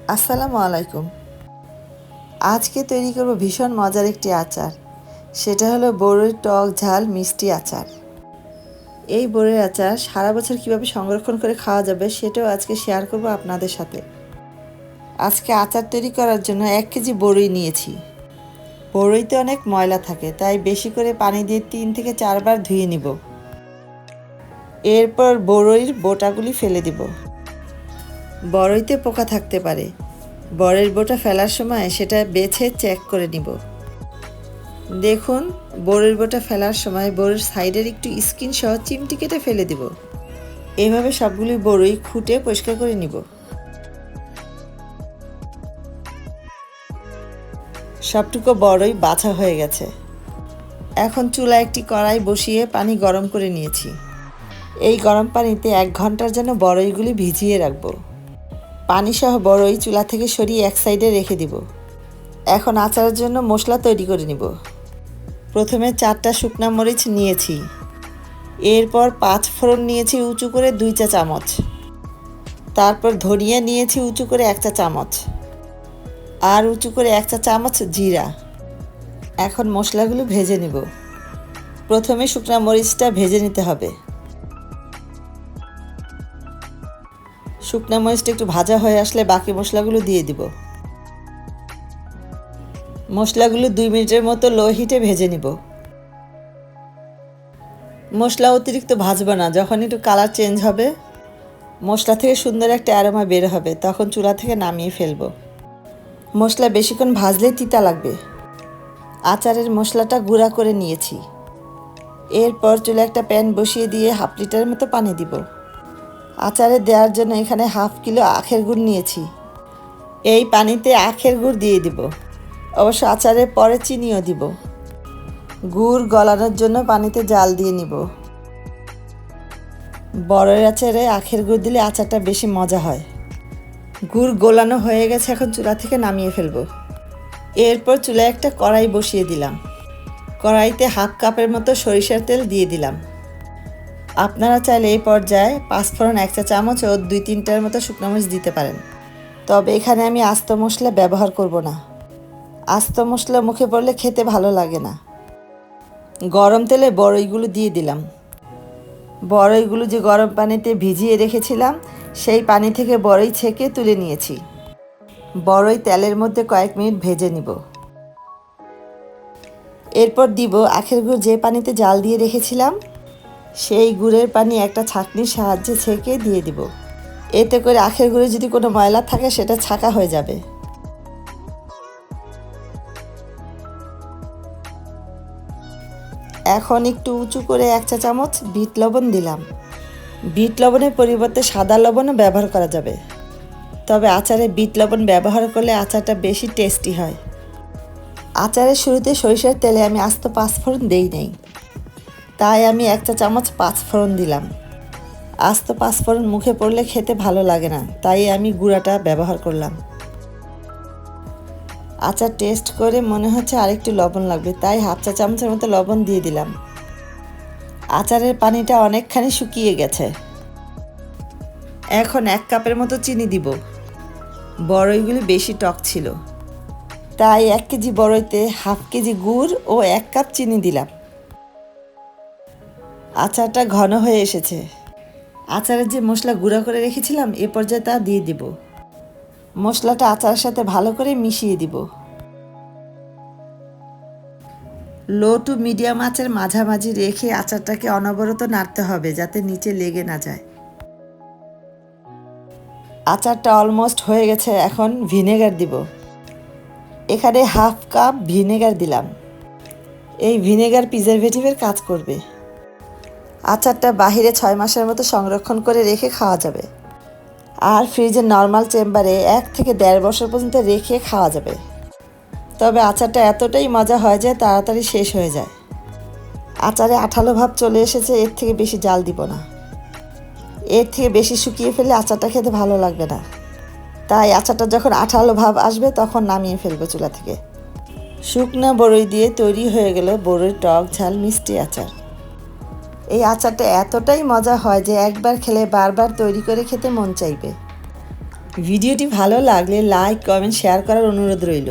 আসসালামু আলাইকুম। আজকে তৈরি করব ভীষণ মজার একটি আচার। সেটা হলো বড়ইর টক ঝাল মিষ্টি আচার। এই বড়ইর আচার সারা বছর কিভাবে সংরক্ষণ করে খাওয়া যাবে সেটাও আজকে শেয়ার করব আপনাদের সাথে। আজকে আচার তৈরি করার জন্য 1 কেজি বড়ই নিয়েছি। বড়ইতে অনেক ময়লা থাকে, তাই বেশি করে পানি দিয়ে 3 থেকে 4 বার ধুয়ে নিব। এরপর বড়ইর বোটাগুলি ফেলে দিব। বড়ইতে পোকা থাকতে পারে। বড়ইর বোটা ফেলার সময় সেটা বেছে চেক করে নিব। দেখুন, বড়ইর বোটা ফেলার সময় বড়ির সাইডের একটু স্কিন সহ চিমটি কেটে ফেলে দিব। এভাবে সবগুলি বড়ই খুঁটে পরিষ্কার করে নিব। সবটুকু বড়ই বাছা হয়ে গেছে। এখন চুলায় একটি কড়াই বসিয়ে পানি গরম করে নিয়েছি। এই গরম পানিতে 1 ঘন্টার জন্য বড়ইগুলি ভিজিয়ে রাখব। পানি সহ বড়ই চুলা থেকে সরিয়ে এক সাইডে রেখে দিব। এখন আচারের জন্য মশলা তৈরি করে নিব। প্রথমে 4টা শুকনা মরিচ নিয়েছি। এরপর 5 ফোড়ন নিয়েছি উঁচু করে 2 চা চামচ। তারপর ধনিয়া নিয়েছি উঁচু করে 1 চা চামচ। আর উঁচু করে 1 চা চামচ জিরা। এখন মশলাগুলো ভেজে নিব। প্রথমে শুকনা মরিচটা ভেজে নিতে হবে। শুকনা মরিচটা একটু ভাজা হয়ে আসলে বাকি মশলাগুলো দিয়ে দিব। মশলাগুলো 2 মিনিটের মতো লো হিটে ভেজে নিব। মশলা অতিরিক্ত ভাজবো না, যখন একটু কালার চেঞ্জ হবে, মশলা থেকে সুন্দর একটা অ্যারোমা বের হবে, তখন চুলা থেকে নামিয়ে ফেলবো। মশলা বেশিক্ষণ ভাজলে তিতা লাগবে। আচারের মশলাটা গুঁড়া করে নিয়েছি। এরপর চুলা একটা প্যান বসিয়ে দিয়ে 1/2 লিটারের মতো পানি দিব। আচারে দেওয়ার জন্য এখানে 1/2 কিলো আখের গুড় নিয়েছি। এই পানিতে আখের গুড় দিয়ে দিব। অবশ্য আচারের পরে চিনিও দিব। গুড় গলানোর জন্য পানিতে জাল দিয়ে নিব। বড়ইর আচারে আখের গুড় দিলে আচারটা বেশি মজা হয়। গুড় গোলানো হয়ে গেছে, এখন চুলা থেকে নামিয়ে ফেলবো। এরপর চুলায় একটা কড়াই বসিয়ে দিলাম। কড়াইতে 1/2 কাপের মতো সরিষার তেল দিয়ে দিলাম। আপনারা চাইলে এই পর্যায়ে 5 ফোড়ন 1 চা চামচ ও 2-3টার মতো শুকনো মরিচ দিতে পারেন। তবে এখানে আমি আস্ত মশলা ব্যবহার করব না। আস্ত মশলা মুখে পড়লে খেতে ভালো লাগে না। গরম তেলে বড়ইগুলো দিয়ে দিলাম। বড়ইগুলো যে গরম পানিতে ভিজিয়ে রেখেছিলাম, সেই পানি থেকে বড়ই ছেঁকে তুলে নিয়েছি। বড়ই তেলের মধ্যে কয়েক মিনিট ভেজে নিব। এরপর দিব আখের গুড় যে পানিতে জাল দিয়ে রেখেছিলাম, সেই গুড়ের পানি একটা ছাঁকনির সাহায্যে ছেঁকে দিয়ে দিব। এতে করে আখের গুড়ে যদি কোনো ময়লা থাকে সেটা ছাঁকা হয়ে যাবে। এখন একটু উঁচু করে 1 চা চামচ বিট লবণ দিলাম। বিট লবণের পরিবর্তে সাদা লবণও ব্যবহার করা যাবে। তবে আচারে বিট লবণ ব্যবহার করলে আচারটা বেশি টেস্টি হয়। আচারের শুরুতে সরিষার তেলে আমি আস্ত 5 ফোড়ন দেই নাই, তাই আমি 1 চা চামচ 5 ফোড়ন দিলাম। আস্ত 5 ফোড়ন মুখে পড়লে খেতে ভালো লাগে না, তাই আমি গুঁড়াটা ব্যবহার করলাম। আচার টেস্ট করে মনে হচ্ছে আরেকটু লবণ লাগবে, তাই 1/2 চা চামচের মতো লবণ দিয়ে দিলাম। আচারের পানিটা অনেকখানি শুকিয়ে গেছে। এখন 1 কাপের মতো চিনি দিব। বড়ইগুলি বেশি টক ছিল, তাই 1 কেজি বড়ইতে 1/2 কেজি গুড় ও 1 কাপ চিনি দিলাম। আচারটা ঘন হয়ে এসেছে। আচারের যে মশলা গুঁড়া করে রেখেছিলাম, এ পর্যায়ে তা দিয়ে দিব। মশলাটা আচারের সাথে ভালো করে মিশিয়ে দিব। লো টু মিডিয়াম আঁচের মাঝামাঝি রেখে আচারটাকে অনবরত নাড়তে হবে, যাতে নিচে লেগে না যায়। আচারটা অলমোস্ট হয়ে গেছে। এখন ভিনেগার দিব। এখানে 1/2 কাপ ভিনেগার দিলাম। এই ভিনেগার প্রিজারভেটিভের কাজ করবে। আচারটা বাহিরে 6 মাসের মতো সংরক্ষণ করে রেখে খাওয়া যাবে। আর ফ্রিজের নর্মাল চেম্বারে 1 থেকে 1.5 বছর পর্যন্ত রেখে খাওয়া যাবে। তবে আচারটা এতটাই মজা হয় যে তাড়াতাড়ি শেষ হয়ে যায়। আচারে আঠালো ভাব চলে এসেছে, এর থেকে বেশি জাল দিব না। এর থেকে বেশি শুকিয়ে ফেললে আচারটা খেতে ভালো লাগবে না। তাই আচারটা যখন আঠালো ভাব আসবে তখন নামিয়ে ফেলবো চুলা থেকে। শুকনো বড়ই দিয়ে তৈরি হয়ে গেল বড়ইর টক ঝাল মিষ্টি আচার। এই আচারটা এতটাই মজা হয় যে একবার খেলে বারবার তৈরি করে খেতে মন চাইবে। ভিডিওটি ভালো লাগলে লাইক কমেন্ট শেয়ার করার অনুরোধ রইল।